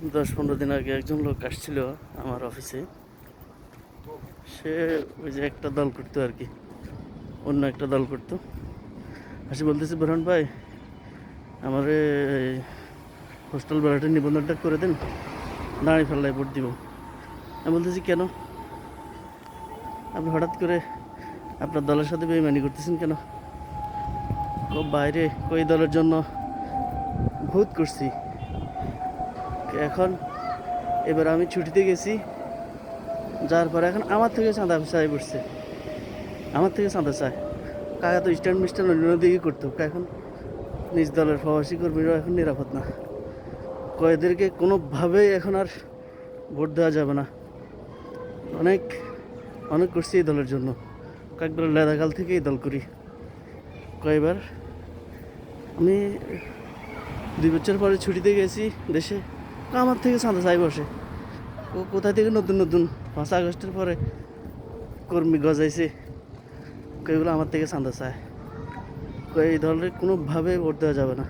10-15 দিন আগে একজন লোক আসছিল আমার অফিসে। সে ওই যে একটা দল করতো আর কি, অন্য একটা দল করতো। আসে বলতেছে, বোরহান ভাই আমার হোস্টেল ভাড়াটা নিবন্ধনটা করে দেন, দাঁড়িয়ে ফেলায় ভোট দিব। আমি বলতেছি কেন, আপনি হঠাৎ করে আপনার দলের সাথে বেইমানি করতেছেন কেন? বাইরে ওই দলের জন্য ভোট করছি, এখন এবার আমি ছুটিতে গেছি, যার পরে এখন আমার থেকে চাঁদা চাই পড়ছে, আমার থেকে চাঁদা চায়। কাকা তো স্ট্যান্ড মিস্ট্যান্ড অন্য দিকে করতো, এখন নিজ দলের প্রবাসী কর্মীরাও এখন নিরাপদ না। এদেরকে কোনোভাবেই এখন আর ভোট দেওয়া যাবে না। অনেক অনেক করছি এই দলের জন্য, কয়েকবার লেদাকাল থেকে এই দল করি। কয়েকবার আমি 2 বছর পরে ছুটিতে গেছি দেশে, আমার থেকে চাঁদা চাই বসে। ও কোথা থেকে নতুন নতুন 5 আগস্টের পরে কর্মী গজাইছে, কয়েকগুলো আমার থেকে চাঁদা চায়। এই দলের কোনোভাবে ভোট দেওয়া যাবে না।